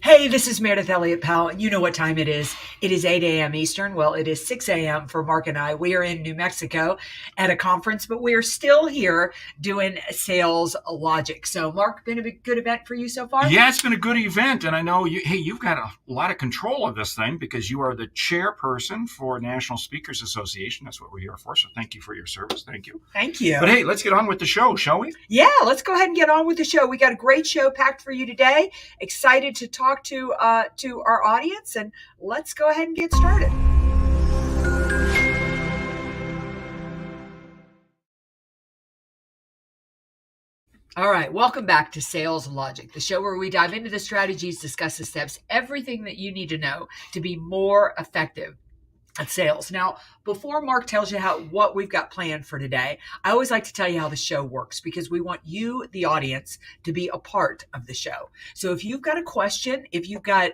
Hey, this is Meredith Elliott Powell, and you know what time it is. It is 8 a.m. Eastern. Well, it is 6 a.m. for Mark and I. We are in New Mexico at a conference, but we are still here doing sales logic. So, Mark, been a good event for you so far? Yeah, it's been a good event, and I know you've got a lot of control of this thing because you are the chairperson for National Speakers Association. That's what we're here for. So thank you for your service. Thank you. Thank you. But hey, let's get on with the show, shall we? Yeah, let's go ahead and get on with the show. We got a great show packed for you today. Excited to talk to our audience, and let's go ahead and get started. All right, welcome back to Sales Logic, the show where we dive into the strategies, discuss the steps, everything that you need to know to be more effective at sales. Now, before Mark tells you what we've got planned for today, I always like to tell you how the show works because we want you, the audience, to be a part of the show. So if you've got a question, if you've got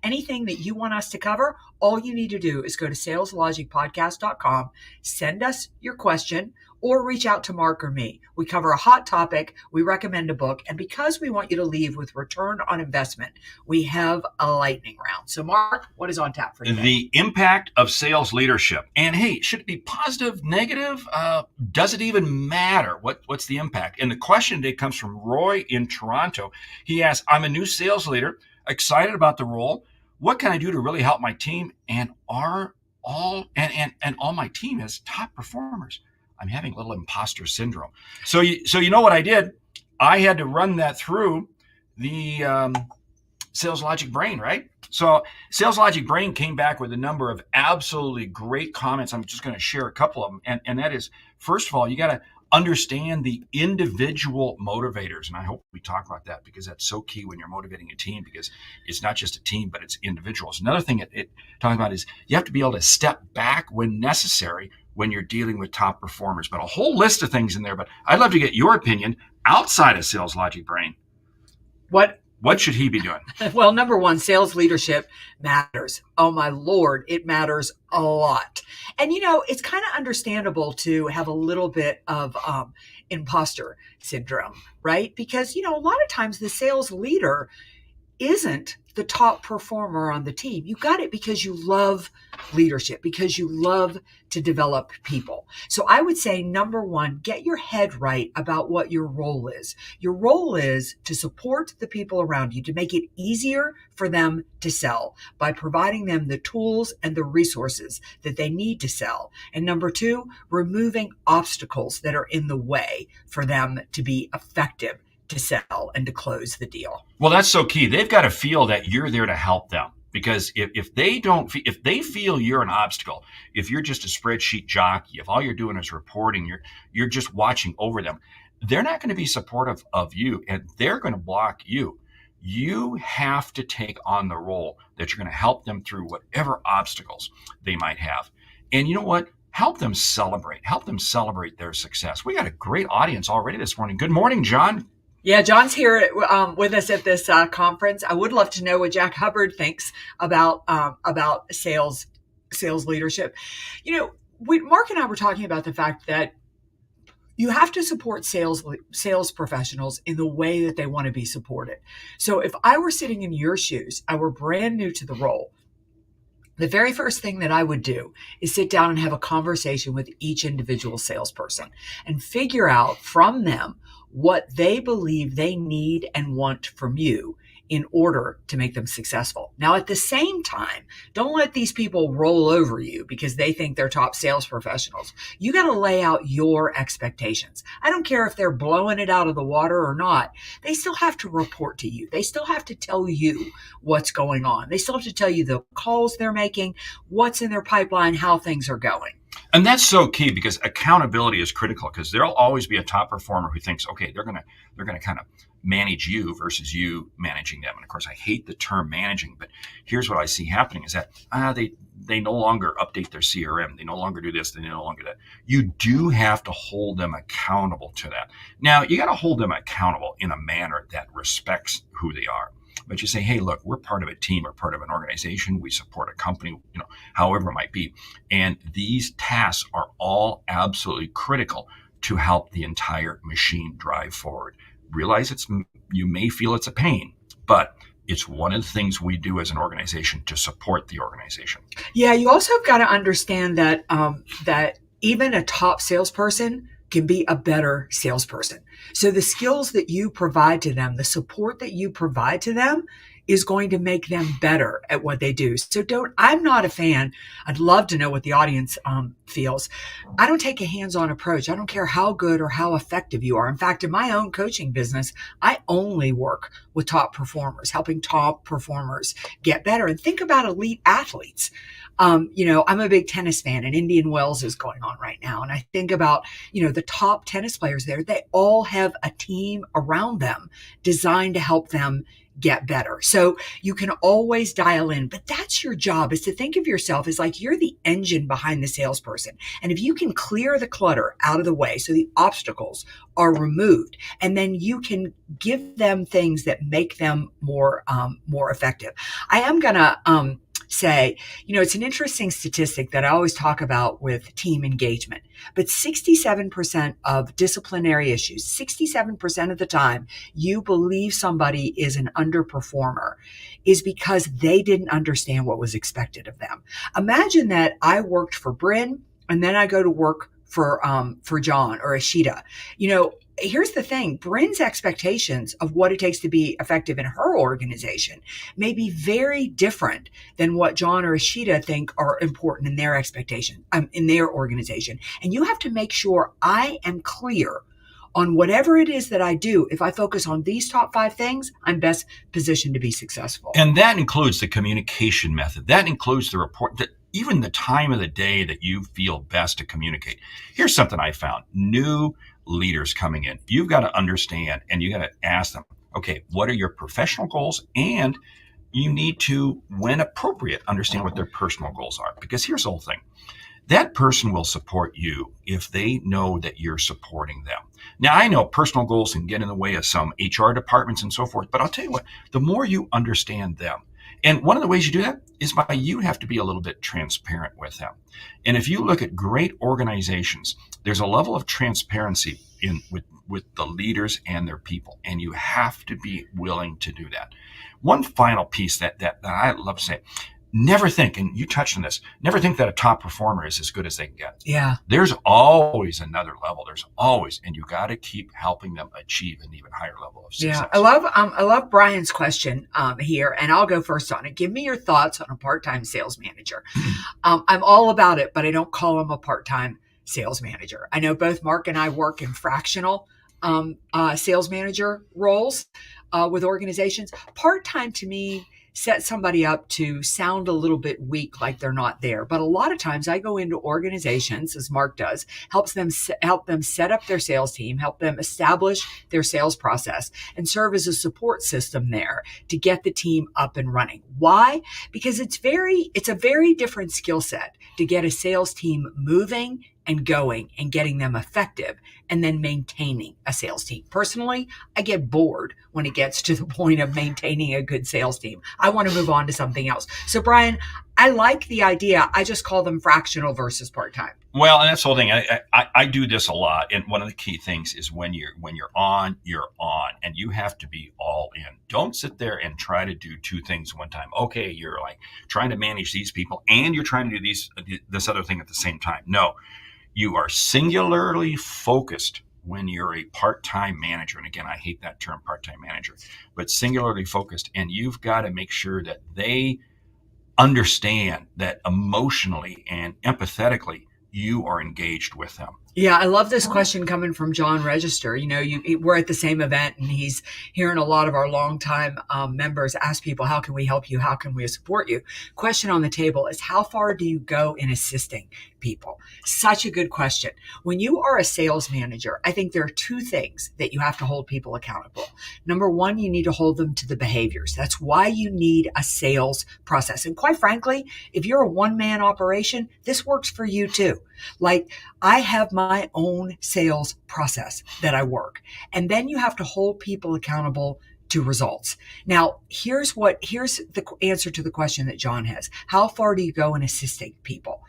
anything that you want us to cover, all you need to do is go to saleslogicpodcast.com, send us your question, or reach out to Mark or me. We cover a hot topic, we recommend a book, and because we want you to leave with return on investment, we have a lightning round. So Mark, what is on tap for you today? The impact of sales leadership. And hey, should it be positive, negative? Does it even matter? What's the impact? And the question today comes from Roy in Toronto. He asks, I'm a new sales leader, excited about the role. What can I do to really help my team and all my team as top performers? I'm having a little imposter syndrome. So you know what I did? I had to run that through the Sales Logic Brain, right? So Sales Logic Brain came back with a number of absolutely great comments. I'm just going to share a couple of them. And that is, first of all, you got to understand the individual motivators. And I hope we talk about that because that's so key when you're motivating a team, because it's not just a team, but it's individuals. Another thing it talking about is you have to be able to step back when necessary when you're dealing with top performers. But a whole list of things in there. But I'd love to get your opinion outside of Sales Logic Brain. What should he be doing? Well, number one, sales leadership matters. Oh, my Lord, it matters a lot. And, it's kind of understandable to have a little bit of imposter syndrome, right? Because, a lot of times the sales leader isn't the top performer on the team. You got it because you love leadership, because you love to develop people. So I would say, number one, get your head right about what your role is. Your role is to support the people around you, to make it easier for them to sell by providing them the tools and the resources that they need to sell. And number two, removing obstacles that are in the way for them to be effective to sell and to close the deal. Well, that's so key. They've got to feel that you're there to help them, because if they feel you're an obstacle, if you're just a spreadsheet jockey, if all you're doing is reporting, you're just watching over them, they're not going to be supportive of you, and they're going to block you. You have to take on the role that you're going to help them through whatever obstacles they might have. And you know what? Help them celebrate their success. We got a great audience already this morning. Good morning, John. Yeah, John's here with us at this conference. I would love to know what Jack Hubbard thinks about sales leadership. Mark and I were talking about the fact that you have to support sales professionals in the way that they want to be supported. So if I were sitting in your shoes, I were brand new to the role, the very first thing that I would do is sit down and have a conversation with each individual salesperson and figure out from them what they believe they need and want from you in order to make them successful. Now, at the same time, don't let these people roll over you because they think they're top sales professionals. You got to lay out your expectations. I don't care if they're blowing it out of the water or not. They still have to report to you. They still have to tell you what's going on. They still have to tell you the calls they're making, what's in their pipeline, how things are going. And that's so key, because accountability is critical, because there'll always be a top performer who thinks, okay, they're gonna kind of manage you versus you managing them. And of course, I hate the term managing, but here's what I see happening is that they no longer update their CRM. They no longer do this. They no longer do that. You do have to hold them accountable to that. Now, you got to hold them accountable in a manner that respects who they are. But you say, hey, look, we're part of a team, we're part of an organization, we support a company, however it might be. And these tasks are all absolutely critical to help the entire machine drive forward. Realize you may feel it's a pain, but It's one of the things we do as an organization to support the organization. Yeah, you also have got to understand that that even a top salesperson can be a better salesperson. So the skills that you provide to them, the support that you provide to them is going to make them better at what they do. So I'm not a fan. I'd love to know what the audience feels. I don't take a hands-on approach. I don't care how good or how effective you are. In fact, in my own coaching business, I only work with top performers, helping top performers get better. And think about elite athletes. I'm a big tennis fan, and Indian Wells is going on right now. And I think about, the top tennis players there, they all have a team around them designed to help them get better. So you can always dial in, but that's your job, is to think of yourself as like you're the engine behind the salesperson. And if you can clear the clutter out of the way so the obstacles are removed, and then you can give them things that make them more effective. I am gonna say, it's an interesting statistic that I always talk about with team engagement, but 67% of disciplinary issues, 67% of the time you believe somebody is an underperformer is because they didn't understand what was expected of them. Imagine that I worked for Bryn and then I go to work for John or Ashita. Here's the thing. Bryn's expectations of what it takes to be effective in her organization may be very different than what John or Ashita think are important in their expectation, in their organization. And you have to make sure I am clear on whatever it is that I do. If I focus on these top 5 things, I'm best positioned to be successful. And that includes the communication method. That includes the report, even the time of the day that you feel best to communicate. Here's something I found. New leaders coming in, you've got to understand and you got to ask them, okay, what are your professional goals? And you need to, when appropriate, understand what their personal goals are. Because here's the whole thing. That person will support you if they know that you're supporting them. Now, I know personal goals can get in the way of some HR departments and so forth, but I'll tell you what, the more you understand them, and one of the ways you do that is by you have to be a little bit transparent with them. And if you look at great organizations, there's a level of transparency with the leaders and their people, and you have to be willing to do that. One final piece that I love to say, never think, and you touched on this, never think that a top performer is as good as they can get. Yeah. There's always another level. There's always, and you got to keep helping them achieve an even higher level of success. Yeah. I love Brian's question here, and I'll go first on it. Give me your thoughts on a part-time sales manager. I'm all about it, but I don't call him a part-time sales manager. I know both Mark and I work in fractional sales manager roles with organizations. Part-time to me set somebody up to sound a little bit weak, like they're not there. But a lot of times I go into organizations, as Mark does, help them set up their sales team, help them establish their sales process, and serve as a support system there to get the team up and running. Why? Because it's a very different skill set to get a sales team moving and going and getting them effective and then maintaining a sales team. Personally, I get bored when it gets to the point of maintaining a good sales team. I want to move on to something else. So Brian, I like the idea. I just call them fractional versus part-time. Well, and that's the whole thing. I do this a lot. And one of the key things is when you're on, and you have to be all in. Don't sit there and try to do 2 things at one time. Okay, you're like trying to manage these people and you're trying to do this other thing at the same time. No. You are singularly focused when you're a part-time manager. And again, I hate that term, part-time manager, but singularly focused. And you've got to make sure that they understand that emotionally and empathetically, you are engaged with them. Yeah, I love this question coming from John Register. We're at the same event, and he's hearing a lot of our longtime members ask people, how can we help you? How can we support you? Question on the table is, how far do you go in assisting people? Such a good question. When you are a sales manager, I think there are 2 things that you have to hold people accountable. Number 1, you need to hold them to the behaviors. That's why you need a sales process. And quite frankly, if you're a one-man operation, this works for you too. Like, I have my own sales process that I work. And then you have to hold people accountable to results. Now, here's the answer to the question that John has. How far do you go in assisting people?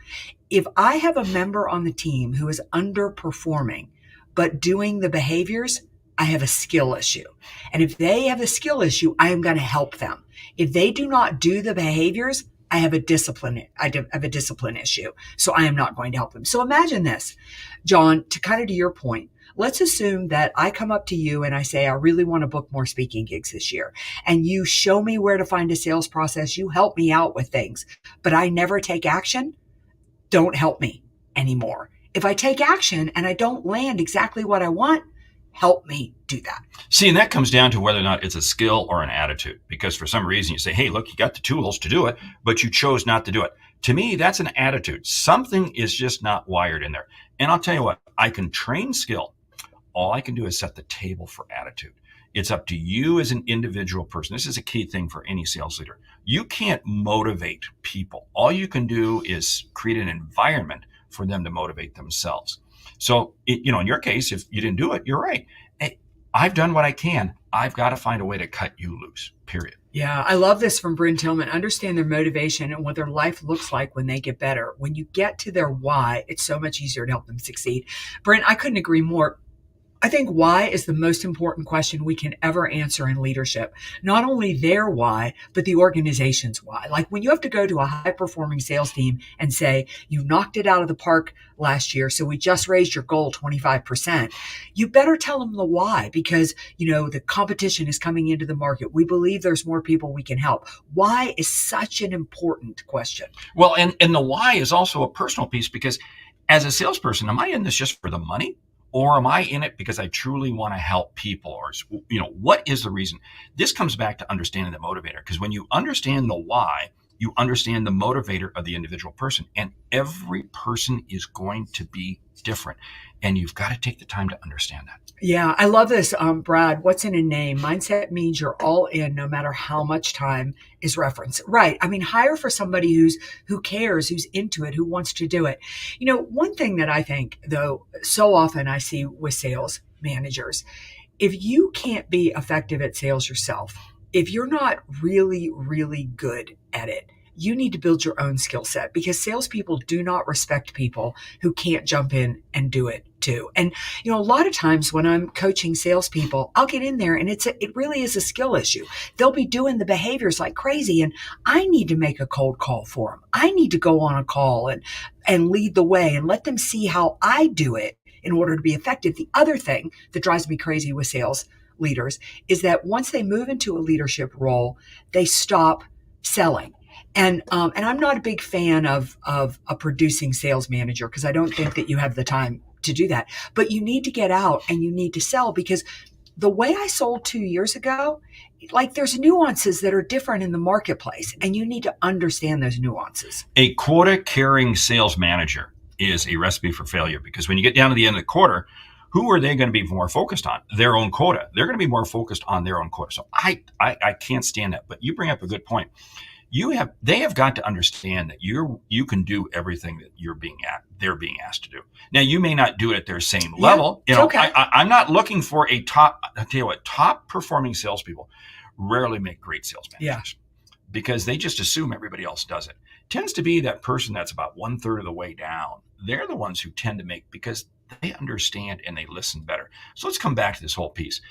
If I have a member on the team who is underperforming, but doing the behaviors, I have a skill issue. And if they have a skill issue, I am going to help them. If they do not do the behaviors, I have a discipline issue. So I am not going to help them. So imagine this, John, to kind of to your point, let's assume that I come up to you and I say, I really want to book more speaking gigs this year. And you show me where to find a sales process. You help me out with things, but I never take action. Don't help me anymore. If I take action and I don't land exactly what I want, help me do that. See, and that comes down to whether or not it's a skill or an attitude, because for some reason you say, hey, look, you got the tools to do it, but you chose not to do it. To me, that's an attitude. Something is just not wired in there. And I'll tell you what, I can train skill. All I can do is set the table for attitude. It's up to you as an individual person. This is a key thing for any sales leader. You can't motivate people. All you can do is create an environment for them to motivate themselves. So, in your case, if you didn't do it, you're right. Hey, I've done what I can. I've got to find a way to cut you loose, period. Yeah, I love this from Bryn Tillman. Understand their motivation and what their life looks like when they get better. When you get to their why, it's so much easier to help them succeed. Bryn, I couldn't agree more. I think why is the most important question we can ever answer in leadership. Not only their why, but the organization's why. Like when you have to go to a high-performing sales team and say, you knocked it out of the park last year, so we just raised your goal 25%. You better tell them the why, because, the competition is coming into the market. We believe there's more people we can help. Why is such an important question. Well, and the why is also a personal piece, because as a salesperson, am I in this just for the money? Or am I in it because I truly want to help people? Or, what is the reason? This comes back to understanding the motivator, because when you understand the why, you understand the motivator of the individual person. And every person is going to be different. And you've got to take the time to understand that. Yeah, I love this, Brad. What's in a name? Mindset means you're all in no matter how much time is referenced. Right. I mean, hire for somebody who cares, who's into it, who wants to do it. One thing that I think, though, so often I see with sales managers, if you can't be effective at sales yourself, if you're not really, really good at it, you need to build your own skill set, because salespeople do not respect people who can't jump in and do it too. And, a lot of times when I'm coaching salespeople, I'll get in there and it really is a skill issue. They'll be doing the behaviors like crazy, and I need to make a cold call for them. I need to go on a call and lead the way and let them see how I do it in order to be effective. The other thing that drives me crazy with sales leaders is that once they move into a leadership role, they stop selling. And I'm not a big fan of a producing sales manager, because I don't think that you have the time to do that. But you need to get out and you need to sell, because the way I sold 2 years ago, like there's nuances that are different in the marketplace, and you need to understand those nuances. A quota carrying sales manager is a recipe for failure, because when you get down to the end of the quarter, who are they going to be more focused on? Their own quota. They're going to be more focused on their own quota. So I can't stand that. But you bring up a good point. They have got to understand that you can do everything that they're being asked to do. Now, you may not do it at their same level. Okay. I'm not looking for I'll tell you what, top performing salespeople rarely make great sales managers, because they just assume everybody else does it. Tends to be that person that's about 1/3 of the way down. They're the ones who tend to make, because they understand and they listen better. So let's come back to this whole piece.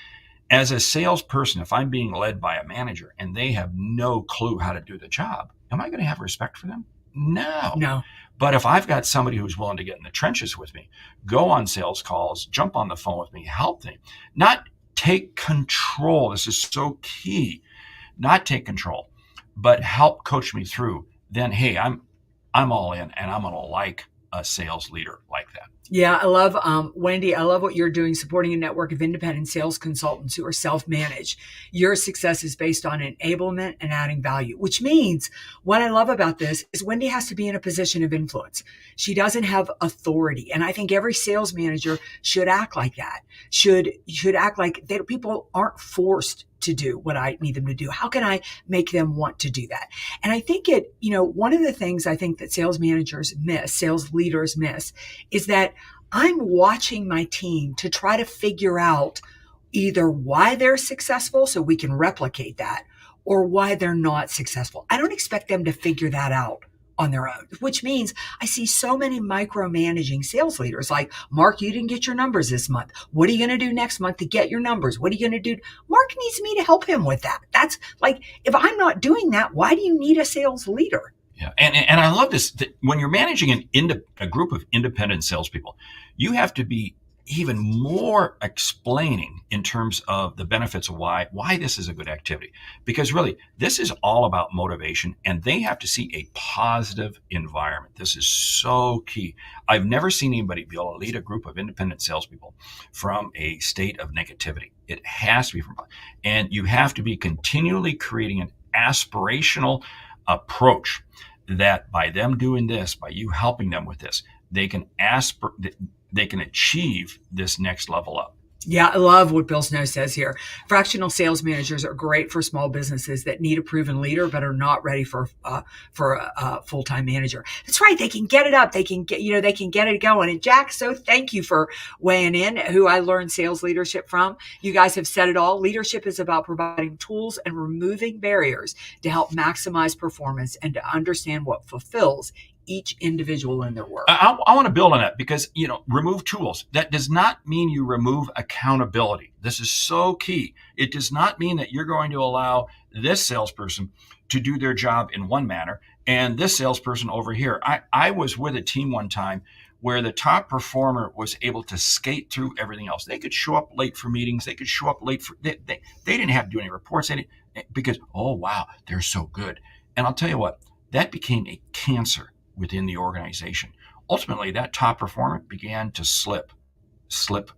As a salesperson, if I'm being led by a manager and they have no clue how to do the job, am I going to have respect for them? No. But if I've got somebody who's willing to get in the trenches with me, go on sales calls, jump on the phone with me, help me, not take control. This is so key. Not take control, but help coach me through. Then, hey, I'm all in, and I'm going to like a sales leader like that. Yeah, I love, Wendy, I love what you're doing, supporting a network of independent sales consultants who are self-managed. Your success is based on enablement and adding value, which means what I love about this is Wendy has to be in a position of influence. She doesn't have authority. And I think every sales manager should act like that, should act like people aren't forced to do what I need them to do. How can I make them want to do that? And I think one of the things I think that sales managers miss, sales leaders miss, is that I'm watching my team to try to figure out either why they're successful so we can replicate that, or why they're not successful. I don't expect them to figure that out on their own, which means I see so many micromanaging sales leaders like, Mark, you didn't get your numbers this month. What are you going to do next month to get your numbers? What are you going to do? Mark needs me to help him with that. That's like, if I'm not doing that, why do you need a sales leader? Yeah, and I love this. When you're managing a group of independent salespeople, you have to be even more explaining in terms of the benefits of why this is a good activity. Because really, this is all about motivation, and they have to see a positive environment. This is so key. I've never seen anybody be able to lead a group of independent salespeople from a state of negativity. It has to be from, and you have to be continually creating an aspirational approach that by them doing this, by you helping them with this, they can achieve this next level up. Yeah, I love what Bill Snow says here. Fractional sales managers are great for small businesses that need a proven leader but are not ready for a full-time manager. That's right. They can get it up. They can get it going. And Jack, so thank you for weighing in, who I learned sales leadership from. You guys have said it all. Leadership is about providing tools and removing barriers to help maximize performance and to understand what fulfills each individual in their work. I want to build on that because, remove tools. That does not mean you remove accountability. This is so key. It does not mean that you're going to allow this salesperson to do their job in one manner and this salesperson over here. I was with a team one time where the top performer was able to skate through everything else. They could show up late for meetings. They could show up late for, they didn't have to do any reports because, oh, wow, they're so good. And I'll tell you what, that became a cancer within the organization. Ultimately, that top performer began to slip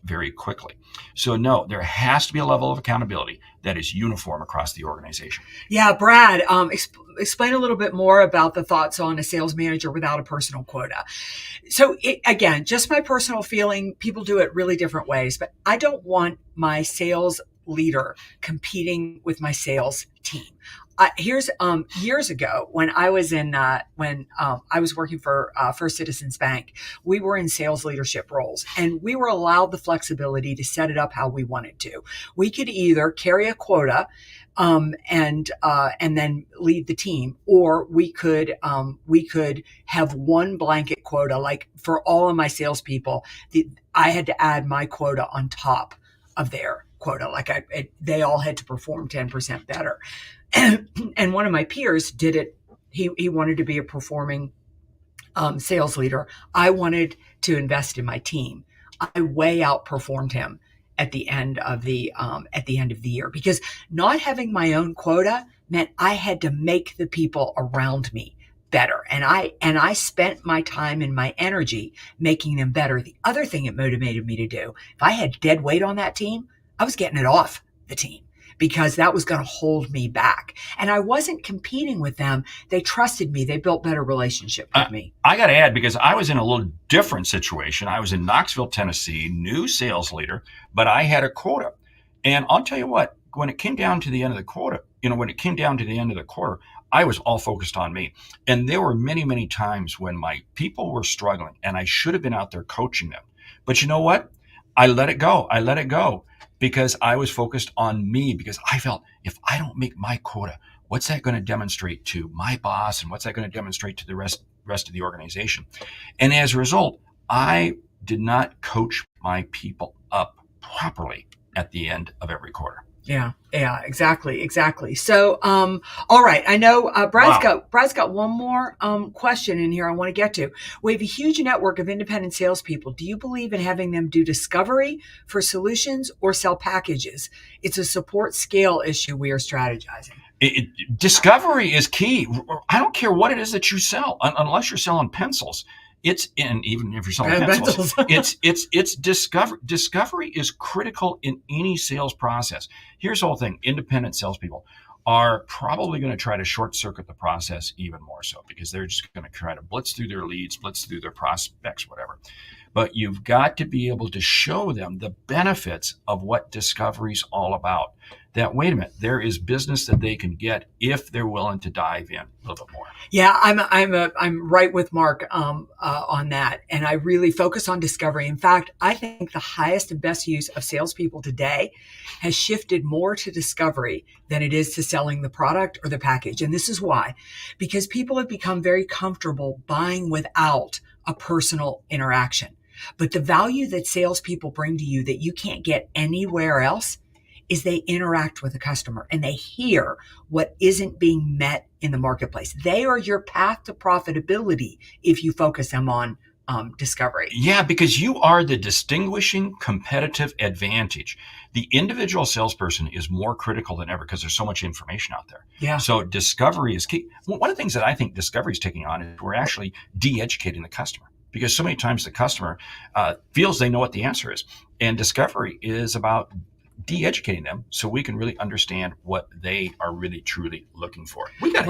very quickly. So no, there has to be a level of accountability that is uniform across the organization. Yeah, Brad, explain a little bit more about the thoughts on a sales manager without a personal quota. So again, just my personal feeling, people do it really different ways, but I don't want my sales leader competing with my sales team. Here's years ago when I was I was working for First Citizens Bank, we were in sales leadership roles and we were allowed the flexibility to set it up how we wanted to. We could either carry a quota and then lead the team, or we could have one blanket quota. Like for all of my salespeople, I had to add my quota on top of their quota. Like they all had to perform 10% better. And one of my peers did it. He wanted to be a performing sales leader. I wanted to invest in my team. I way outperformed him at the end of the year because not having my own quota meant I had to make the people around me better. And I spent my time and my energy making them better. The other thing it motivated me to do, if I had dead weight on that team, I was getting it off the team, because that was going to hold me back. And I wasn't competing with them. They trusted me. They built better relationship with me. I got to add, because I was in a little different situation. I was in Knoxville, Tennessee, new sales leader, but I had a quota. And I'll tell you what, when it came down to the end of the quota, I was all focused on me. And there were many, many times when my people were struggling and I should have been out there coaching them. But you know what? I let it go. Because I was focused on me, because I felt if I don't make my quota, what's that going to demonstrate to my boss and what's that going to demonstrate to the rest of the organization? And as a result, I did not coach my people up properly at the end of every quarter. Yeah, exactly. So, all right. I know Brad's got one more question in here I want to get to. We have a huge network of independent salespeople. Do you believe in having them do discovery for solutions or sell packages? It's a support scale issue we are strategizing. Discovery is key. I don't care what it is that you sell, unless you're selling pencils. Even if you're selling pencils, it's discovery. Discovery is critical in any sales process. Here's the whole thing. Independent salespeople are probably going to try to short circuit the process even more so, because they're just going to try to blitz through their leads, blitz through their prospects, whatever. But you've got to be able to show them the benefits of what discovery is all about. that, wait a minute, there is business that they can get if they're willing to dive in a little bit more. Yeah, I'm right with Mark on that, and I really focus on discovery. In fact, I think the highest and best use of salespeople today has shifted more to discovery than it is to selling the product or the package. And this is why, because people have become very comfortable buying without a personal interaction. But the value that salespeople bring to you that you can't get anywhere else is they interact with the customer and they hear what isn't being met in the marketplace. They are your path to profitability if you focus them on discovery. Yeah, because you are the distinguishing competitive advantage. The individual salesperson is more critical than ever because there's so much information out there. Yeah. So discovery is key. One of the things that I think discovery is taking on is we're actually de-educating the customer, because so many times the customer feels they know what the answer is. And discovery is about de-educating them so we can really understand what they are really truly looking for. We are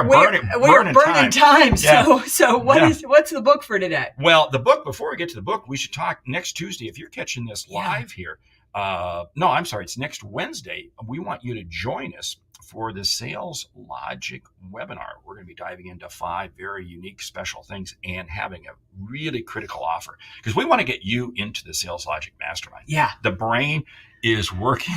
burning time. Yeah. So what's the book for today? Well, the book, before we get to the book, we should talk next Tuesday. If you're catching this live here, it's next Wednesday. We want you to join us for the Sales Logic webinar. We're going to be diving into 5 very unique special things and having a really critical offer, because we want to get you into the Sales Logic Mastermind. Yeah. The brain is working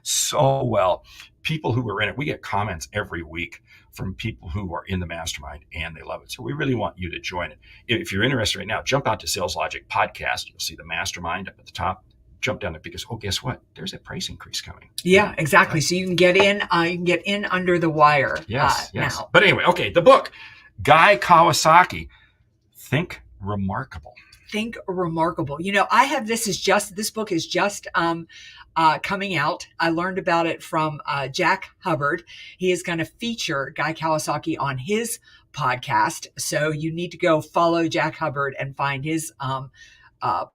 so well. People who are in it, we get comments every week from people who are in the mastermind and they love it. So we really want you to join it. If you're interested right now, jump out to Sales Logic Podcast. You'll see the mastermind up at the top. Jump down there, because guess what? There's a price increase coming. Yeah, exactly. So you can get in. You can get in under the wire. Yes. Now. But anyway, okay. The book, Guy Kawasaki, Think Remarkable. Think Remarkable. I have this book is just coming out. I learned about it from Jack Hubbard. He is going to feature Guy Kawasaki on his podcast. So you need to go follow Jack Hubbard and find his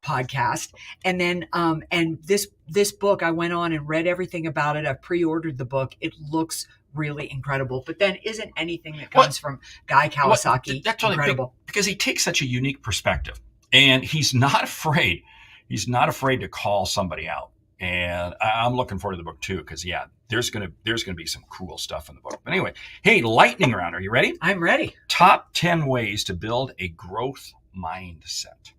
podcast. And then and this book, I went on and read everything about it. I've pre-ordered the book. It looks really incredible. But then isn't anything that comes from Guy Kawasaki that's totally incredible? Because he takes such a unique perspective, and he's not afraid. He's not afraid to call somebody out. And I'm looking forward to the book too, because there's gonna be some cool stuff in the book. But anyway, hey, lightning round. Are you ready? I'm ready. Top 10 ways to build a growth mindset.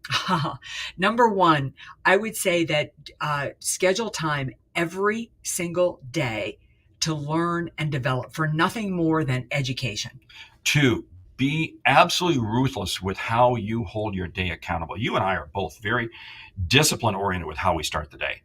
Number 1, I would say that schedule time every single day to learn and develop for nothing more than education. 2, be absolutely ruthless with how you hold your day accountable. You and I are both very discipline oriented with how we start the day.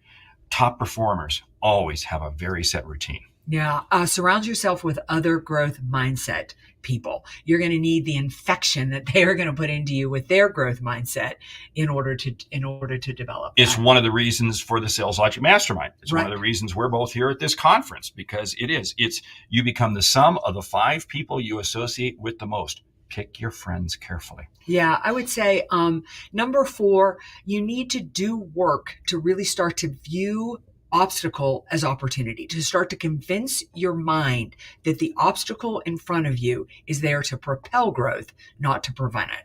Top performers always have a very set routine. Yeah. Surround yourself with other growth mindset people. You're going to need the infection that they are going to put into you with their growth mindset in order to develop. It's one of the reasons for the Sales Logic Mastermind. It's one of the reasons we're both here at this conference, because it's you become the sum of the 5 people you associate with the most. Pick your friends carefully. Yeah, I would say number 4, you need to do work to really start to view obstacle as opportunity, to start to convince your mind that the obstacle in front of you is there to propel growth, not to prevent it.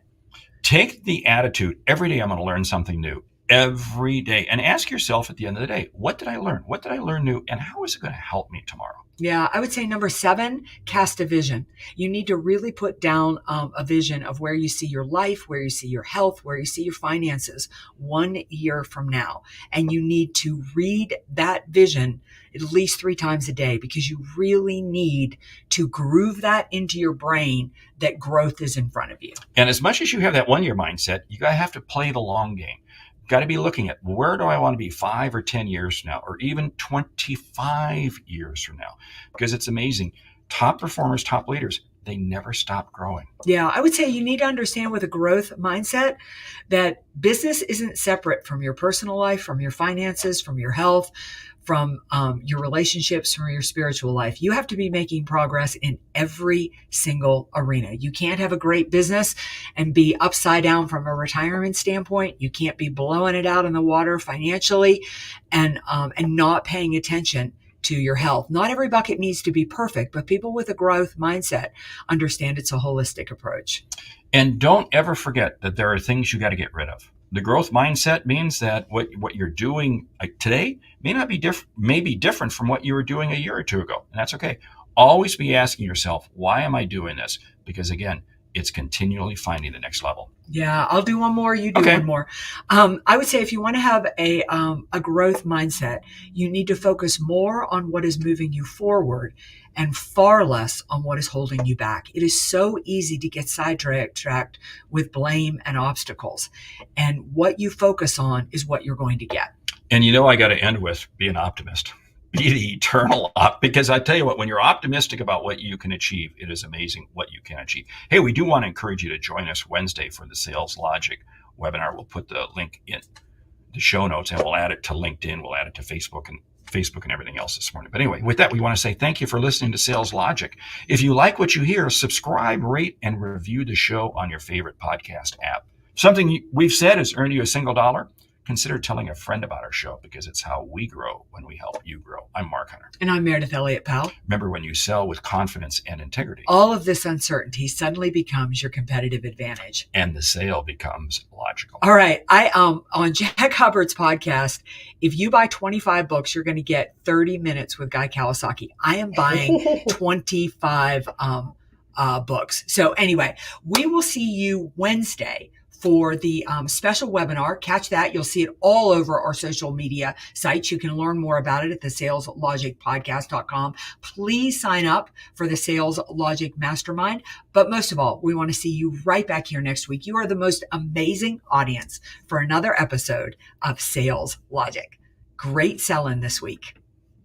Take the attitude, every day I'm going to learn something new. Every day. And ask yourself at the end of the day, what did I learn? What did I learn new? And how is it going to help me tomorrow? Yeah, I would say number 7, cast a vision. You need to really put down a vision of where you see your life, where you see your health, where you see your finances 1 year from now. And you need to read that vision at least 3 times a day, because you really need to groove that into your brain that growth is in front of you. And as much as you have that 1-year mindset, you have to play the long game. Got to be looking at, where do I want to be 5 or 10 years from now, or even 25 years from now? Because it's amazing. Top performers, top leaders, they never stop growing. Yeah, I would say you need to understand with a growth mindset that business isn't separate from your personal life, from your finances, from your health, from your relationships, from your spiritual life. You have to be making progress in every single arena. You can't have a great business and be upside down from a retirement standpoint. You can't be blowing it out in the water financially and not paying attention to your health. Not every bucket needs to be perfect, but people with a growth mindset understand it's a holistic approach. And don't ever forget that there are things you got to get rid of. The growth mindset means that what you're doing today may be different from what you were doing a year or two ago, and that's okay. Always be asking yourself, why am I doing this? Because again, it's continually finding the next level. Yeah, I'll do one more. You do Okay. one more. I would say if you want to have a growth mindset, you need to focus more on what is moving you forward and far less on what is holding you back. It is so easy to get sidetracked with blame and obstacles. And what you focus on is what you're going to get. And I got to end with be an optimist. Be the eternal because I tell you what, when you're optimistic about what you can achieve, it is amazing what you can achieve. Hey, we do want to encourage you to join us Wednesday for the Sales Logic webinar. We'll put the link in the show notes, and we'll add it to LinkedIn. We'll add it to Facebook and everything else this morning. But anyway, with that, we want to say thank you for listening to Sales Logic. If you like what you hear, subscribe, rate, and review the show on your favorite podcast app. Something we've said has earned you a single dollar. Consider telling a friend about our show because it's how we grow when we help you grow. I'm Mark Hunter. And I'm Meridith Elliott Powell. Remember, when you sell with confidence and integrity, all of this uncertainty suddenly becomes your competitive advantage. And the sale becomes logical. All right. On Jack Hubbard's podcast, if you buy 25 books, you're going to get 30 minutes with Guy Kawasaki. I am buying 25 books. So anyway, we will see you Wednesday for the special webinar. Catch that. You'll see it all over our social media sites. You can learn more about it at the saleslogicpodcast.com. Please sign up for the Sales Logic Mastermind. But most of all, we want to see you right back here next week. You are the most amazing audience for another episode of Sales Logic. Great selling this week.